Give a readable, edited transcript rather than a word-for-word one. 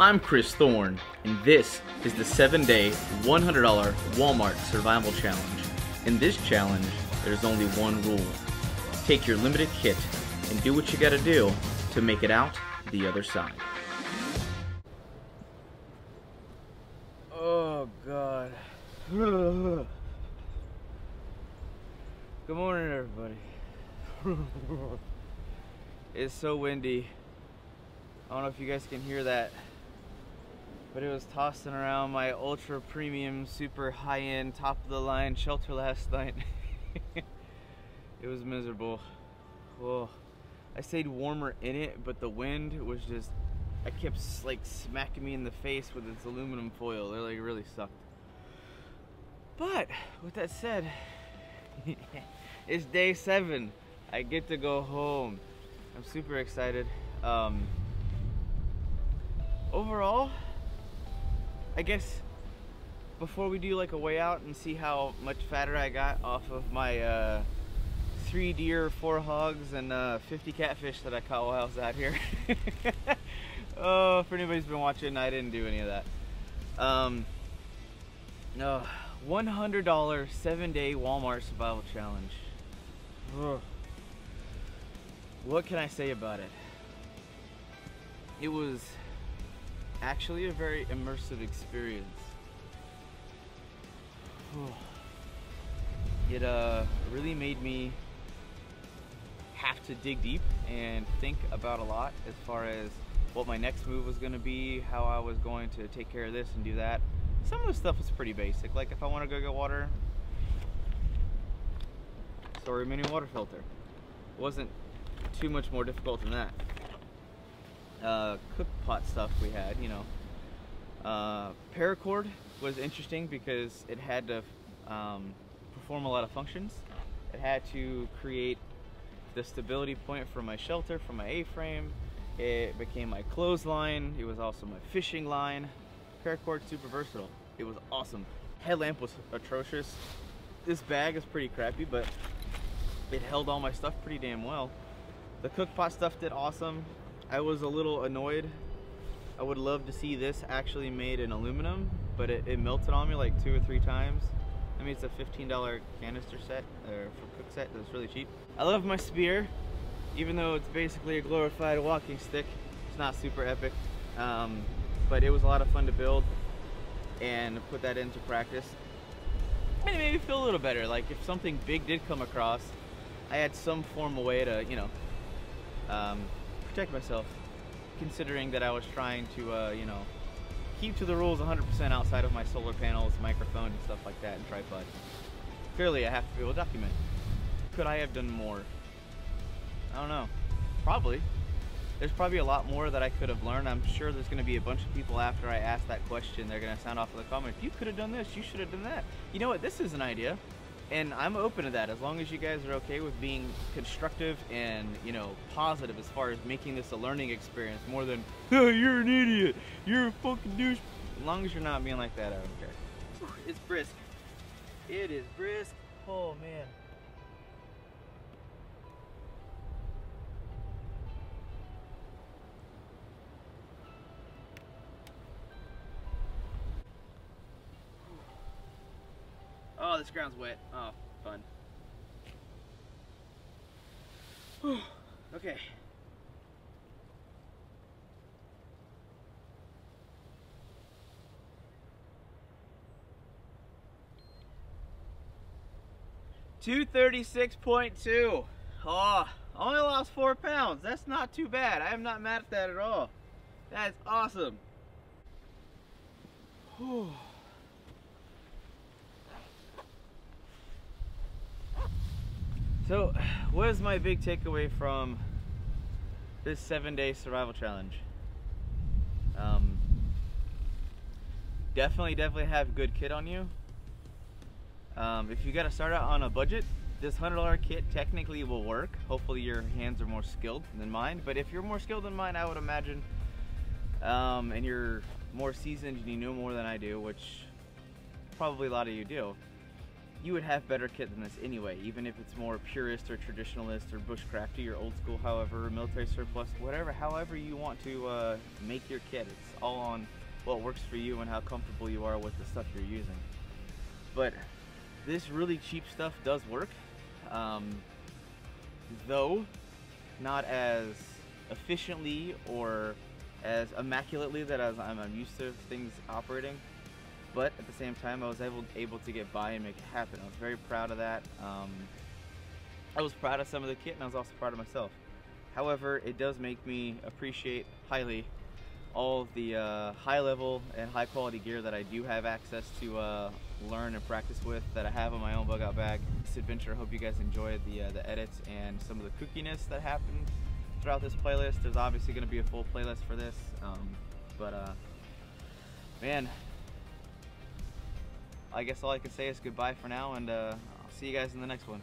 I'm Chris Thorne, and this is the 7-day, $100 Walmart Survival Challenge. In this challenge, there's only one rule. Take your limited kit and do what you gotta do to make it out the other side. Oh God. Good morning, everybody. It's so windy. I don't know if you guys can hear that, but it was tossing around my ultra premium, super high-end, top-of-the-line shelter last night. It was miserable. Whoa. I stayed warmer in it, but the wind was just, I kept like smacking me in the face with its aluminum foil. It like really sucked. But with that said, it's day 7. I get to go home. I'm super excited. Overall, I guess before we do like a weigh out and see how much fatter I got off of my 3 deer, 4 hogs, and 50 catfish that I caught while I was out here. Oh, if anybody's been watching, I didn't do any of that. No, $100 7-day Walmart Survival Challenge. Ugh. What can I say about it? It was actually a very immersive experience. It really made me have to dig deep and think about a lot as far as what my next move was going to be, how I was going to take care of this and do that. Some of the stuff was pretty basic, like if I want to go get water, store a mini water filter. It wasn't too much more difficult than that. Cook pot stuff we had, you know. Paracord was interesting because it had to perform a lot of functions. It had to create the stability point for my shelter, for my A-frame. It became my clothesline. It was also my fishing line. Paracord, super versatile. It was awesome. Headlamp was atrocious. This bag is pretty crappy, but it held all my stuff pretty damn well. The cook pot stuff did awesome. I was a little annoyed. I would love to see this actually made in aluminum, but it melted on me like 2 or 3 times. I mean, it's a $15 canister set, or for cook set, that's really cheap. I love my spear, even though it's basically a glorified walking stick. It's not super epic, but it was a lot of fun to build and put that into practice. And it made me feel a little better, like if something big did come across, I had some form of way to, you know, protect myself, considering that I was trying to, you know, keep to the rules 100% outside of my solar panels, microphone, and stuff like that, and tripod. Clearly, I have to be able to document. Could I have done more? I don't know. Probably. There's probably a lot more that I could have learned. I'm sure there's going to be a bunch of people after I ask that question. They're going to sound off in the comments, you could have done this, you should have done that. You know what? This is an idea. And I'm open to that as long as you guys are okay with being constructive and, you know, positive as far as making this a learning experience more than, oh, you're an idiot, you're a fucking douche. As long as you're not being like that, I don't care. Whew, it's brisk. It is brisk. Oh, man. Oh, this ground's wet. Oh, fun. Whew. Okay. $236.2. Oh, I only lost 4 pounds. That's not too bad. I am not mad at that at all. That's awesome. Whew. So, what is my big takeaway from this 7-day survival challenge? Definitely have good kit on you. If you gotta start out on a budget, this $100 kit technically will work. Hopefully your hands are more skilled than mine, but if you're more skilled than mine, I would imagine, and you're more seasoned and you know more than I do, which probably a lot of you do, you would have better kit than this anyway, even if it's more purist or traditionalist or bushcrafty or old school, however, military surplus, whatever, however you want to make your kit. It's all on what works for you and how comfortable you are with the stuff you're using. But this really cheap stuff does work, though not as efficiently or as immaculately that as I'm used to things operating. But at the same time, I was able to get by and make it happen. I was very proud of that. I was proud of some of the kit, and I was also proud of myself. However, it does make me appreciate highly all of the high level and high quality gear that I do have access to learn and practice with, that I have in my own bug out bag. This adventure, I hope you guys enjoyed the edits and some of the kookiness that happened throughout this playlist. There's obviously going to be a full playlist for this, man, I guess all I can say is goodbye for now, and I'll see you guys in the next one.